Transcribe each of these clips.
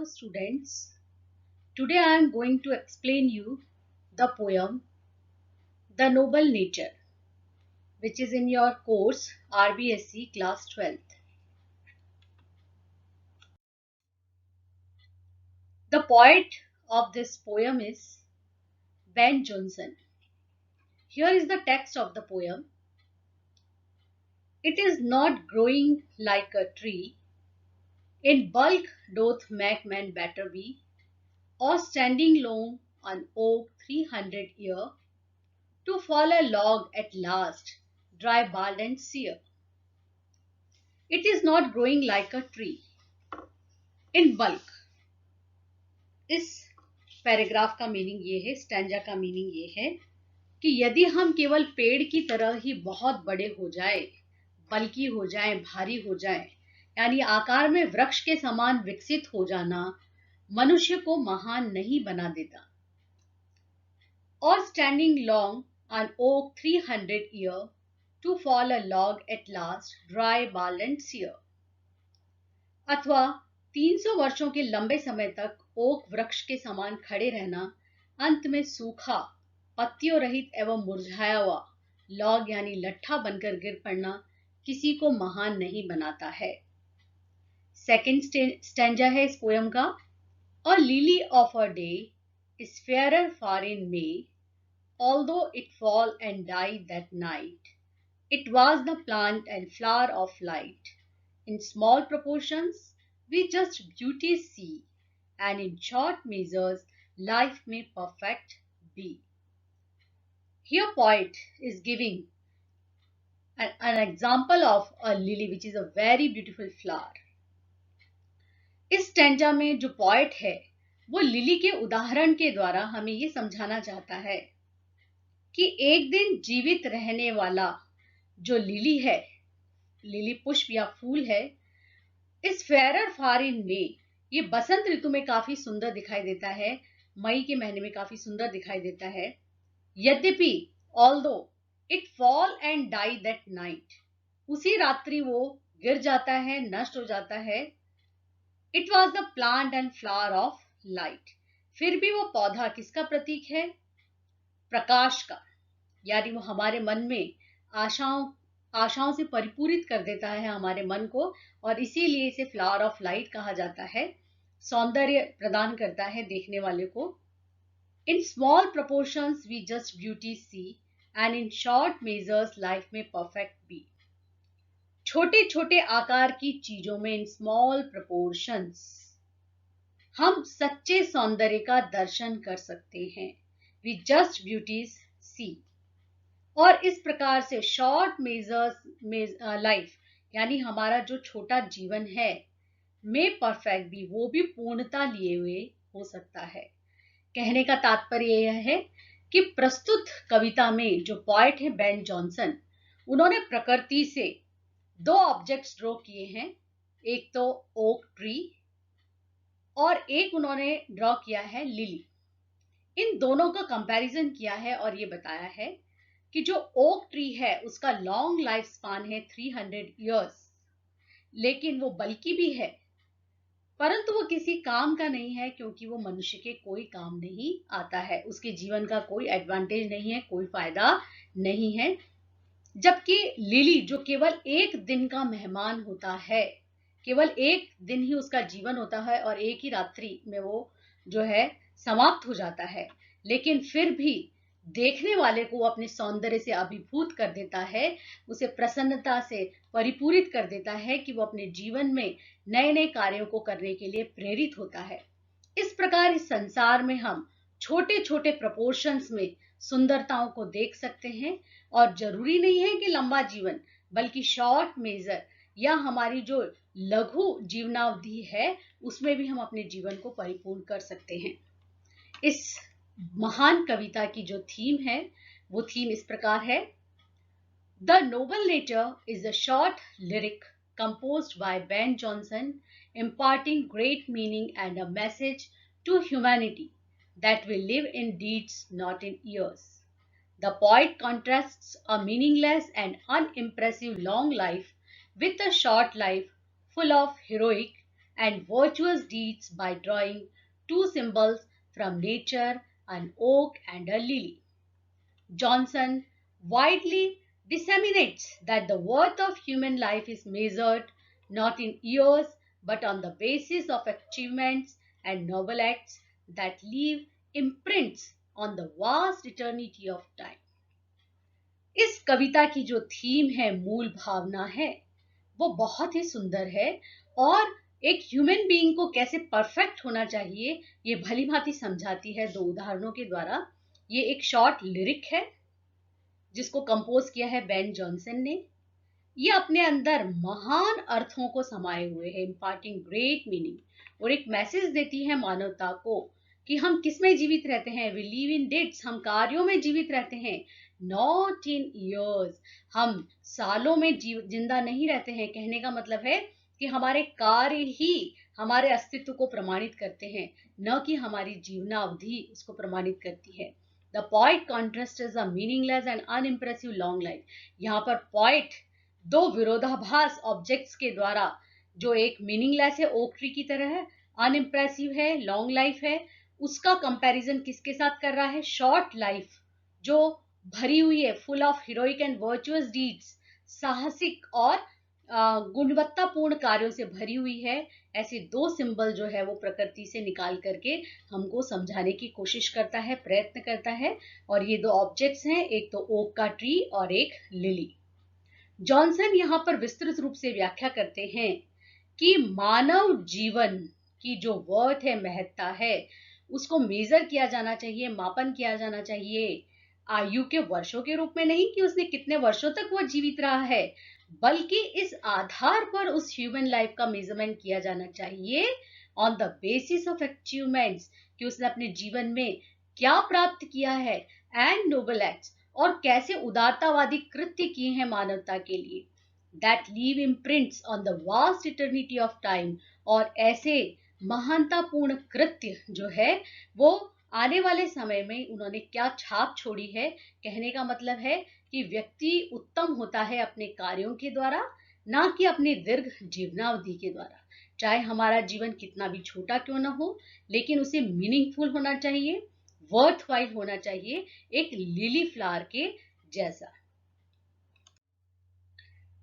students. Today I am going to explain you the poem The Noble Nature, which is in your course RBSc class 12th. The poet of this poem is Ben Jonson. Here is the text of the poem. It is not growing like a tree, in bulk doth make man better be, or standing long on oak 300 year, to fall a log at last, dry, bald and sere. It is not growing like a tree in bulk. इस paragraph का meaning ये है, stanza का meaning ये है कि यदि हम केवल पेड़ की तरह ही बहुत बड़े हो जाए, बल्कि हो जाए, भारी हो जाए, यानी आकार में वृक्ष के समान विकसित हो जाना मनुष्य को महान नहीं बना देता. और standing long on oak 300 year, to fall a log at last, dry, bald and sere. अथवा 300 वर्षों के लंबे समय तक ओक वृक्ष के समान खड़े रहना, अंत में सूखा, पत्तियों रहित एवं मुरझाया हुआ लॉग यानी लट्ठा बनकर गिर पड़ना किसी को महान नहीं बनाता है. सेकेंड स्टैंजा है इस पोयम का. A lily of a day is fairer far in May, although it fall and die that night. It was the plant and flower of light. In small proportions, we just beauty see, and in short measures, life may perfect be. Here poet is giving an example of a lily, which is a very beautiful flower. इस stanza में जो poet है वो lily के उदाहरण के द्वारा हमें ये समझाना चाहता है कि एक दिन जीवित रहने वाला जो लिली है, लिली पुष्प या फूल है, इस फेयरर फॉर इन मे, ये बसंत ऋतु में काफी सुंदर दिखाई देता है, मई के महीने में काफी सुंदर दिखाई देता है. यद्यपि although it fall and die that night, उसी रात्रि वो गिर जाता है, नष्ट हो जाता है. It was the plant and flower of light, फिर भी वो पौधा किसका प्रतीक है? प्रकाश का. यानी वो हमारे मन में आशाओं से परिपूरित कर देता है हमारे मन को, और इसीलिए इसे फ्लावर ऑफ लाइट कहा जाता है. सौंदर्य प्रदान करता है देखने वाले को. In small proportions we just beauty see, and in short measures life में परफेक्ट बी. छोटे छोटे आकार की चीजों में, इन स्मॉल प्रोपोर्शंस, हम सच्चे सौंदर्य का दर्शन कर सकते हैं. वी जस्ट ब्यूटीज सी. और इस प्रकार से शॉर्ट मेजर्स लाइफ, यानी हमारा जो छोटा जीवन है, में परफेक्ट भी, वो भी पूर्णता लिए हुए हो सकता है. कहने का तात्पर्य यह है कि प्रस्तुत कविता में जो पोएट है बेन जॉनसन, उन्होंने प्रकृति से दो ऑब्जेक्ट्स ड्रॉ किए हैं. एक तो ओक ट्री और एक उन्होंने ड्रॉ किया है लिली. इन दोनों का कंपैरिजन किया है और ये बताया है कि जो ओक ट्री है उसका लॉन्ग लाइफ स्पान है 300 इयर्स, लेकिन वो बल्कि भी है, परंतु वो किसी काम का नहीं है, क्योंकि वो मनुष्य के कोई काम नहीं आता है, उसके जीवन का कोई एडवांटेज नहीं है, कोई फायदा नहीं है. जबकि लिली जो केवल एक दिन का मेहमान होता है, केवल एक दिन ही उसका जीवन होता है और एक ही रात्रि में वो जो है समाप्त हो जाता है, लेकिन फिर भी देखने वाले को अपने सौंदर्य से अभिभूत कर देता है, उसे प्रसन्नता से परिपूरित कर देता है कि वो अपने जीवन में नए नए कार्यों को करने के लिए प्रेरित होता है. इस प्रकार इस संसार में हम छोटे छोटे प्रपोर्शंस में सुंदरताओं को देख सकते हैं, और जरूरी नहीं है कि लंबा जीवन, बल्कि शॉर्ट मेजर या हमारी जो लघु जीवनावधि है उसमें भी हम अपने जीवन को परिपूर्ण कर सकते हैं. इस महान कविता की जो थीम है वो थीम इस प्रकार है. The Nobel nature is a short lyric composed by Ben Jonson, imparting great meaning and a message to humanity that we live in deeds, not in years. The poet contrasts a meaningless and unimpressive long life with a short life full of heroic and virtuous deeds by drawing two symbols from nature, an oak and a lily. Johnson widely disseminates that the worth of human life is measured not in years but on the basis of achievements and noble acts that leave imprints on the vast eternity of time. इस कविता की जो theme है, मूल भावना है, वो बहुत ही सुंदर है और एक ह्यूमन बीइंग को कैसे परफेक्ट होना चाहिए ये भली भांति समझाती है दो उदाहरणों के द्वारा। ये एक शॉर्ट लिरिक है जिसको कंपोज किया है बेन जॉनसन ने। ये अपने अंदर महान अर्थों को समाये हुए है, इम्पार्टिंग ग्रेट मीनिंग, और एक मैसेज देती है मानवता को कि हम किस में जीवित रहते हैं। वी लिव इन डिड्स, हम कार्यों में जीवित रहते हैं, नॉट इन ईयर्स, हम सालों में जिंदा नहीं रहते हैं। कहने का मतलब है कि हमारे कार्य ही हमारे अस्तित्व को प्रमाणित करते हैं, न कि हमारी जीवनावधि उसको प्रमाणित करती है। The poet contrast is a meaningless and unimpressive long life. यहाँ पर पॉइट दो विरोधाभास ऑब्जेक्ट्स के द्वारा, जो एक मीनिंगलेस है ओक ट्री की तरह है, अनइम्प्रेसिव है, लॉन्ग लाइफ है, उसका कंपैरिजन किसके साथ कर रहा है? शॉर्ट लाइफ जो भरी हुई है, full of heroic and virtuous deeds, साहसिक और गुणवत्तापूर्ण कार्यों से भरी हुई है। ऐसे दो सिंबल जो है वो प्रकृति से निकाल करके हमको समझाने की कोशिश करता है, प्रयत्न करता है। और ये दो ऑब्जेक्ट्स हैं, एक तो ओक का ट्री और एक लिली। जॉनसन यहाँ पर विस्तृत रूप से व्याख्या करते हैं कि मानव जीवन की जो वर्थ है, महत्ता है, उसको मेजर किया जाना चाहिए, मापन किया जाना चाहिए आयु के वर्षों के रूप में नहीं कि उसने कितने वर्षों तक वो जीवित रहा है, बल्कि इस आधार पर उस ह्यूमन लाइफ का मेजरमेंट किया जाना चाहिए on the basis of achievements, कि उसने अपने जीवन में क्या प्राप्त किया है, एंड नोबल एक्ट्स, और कैसे उदारतावादी कृत्य किए हैं मानवता के लिए, that leave imprints on the vast eternity of time, और ऐसे महानतापूर्ण कृत्य जो है वो आने वाले समय में उन्होंने क्या छाप छोड़ी है। कहने का मतलब है कि व्यक्ति उत्तम होता है अपने कार्यों के द्वारा, ना कि अपनी दीर्घ जीवनावधि के द्वारा। चाहे हमारा जीवन कितना भी छोटा क्यों ना हो, लेकिन उसे मीनिंगफुल होना चाहिए, वर्थवाइल होना चाहिए, एक लिली फ्लावर के जैसा।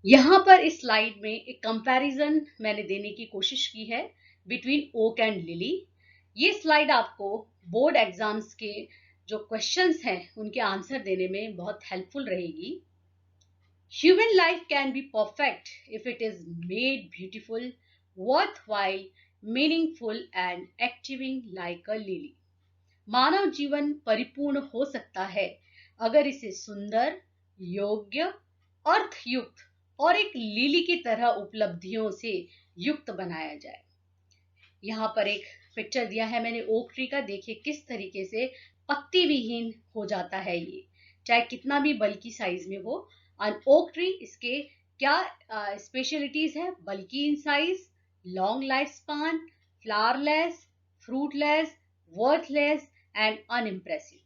यहाँ पर इस स्लाइड में एक कंपैरिजन मैंने देने की कोशिश की है बिटवीन ओक एंड लिली। ये स्लाइड आपको बोर्ड एग्जाम्स के जो क्वेश्चंस हैं उनके आंसर देने में बहुत हेल्पफुल रहेगी। Human life can be perfect if it is made beautiful, worthwhile, meaningful and acting like a lily. मानव जीवन परिपूर्ण हो सकता है अगर इसे सुंदर, योग्य, अर्थयुक्त और एक लिली की तरह उपलब्धियों से युक्त बनाया जाए। यहाँ पर एक पिक्चर दिया है मैंने ओक ट्री का, देखिए किस तरीके से पत्ती विहीन हो जाता है ये, चाहे कितना भी बल्कि साइज में हो। एंड ओक ट्री, इसके क्या स्पेशलिटीज है? बल्कि in size, long life span, flowerless, fruitless, worthless and unimpressive.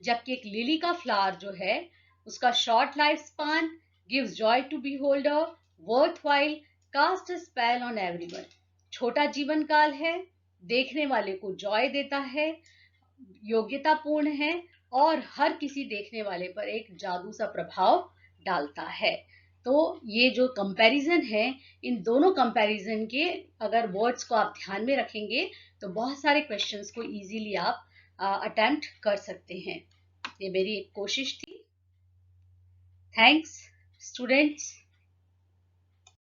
जबकि एक लिली का फ्लावर जो है उसका short life span, gives joy to beholder, worthwhile, cast a spell on everyone। छोटा जीवन काल है, देखने वाले को जॉय देता है, योग्यतापूर्ण है और हर किसी देखने वाले पर एक जादू सा प्रभाव डालता है। तो ये जो कंपैरिजन है, इन दोनों कंपैरिजन के अगर वर्ड्स को आप ध्यान में रखेंगे तो बहुत सारे क्वेश्चंस को इजीली आप अटेम्प्ट कर सकते हैं। ये मेरी एक कोशिश थी। Thanks students.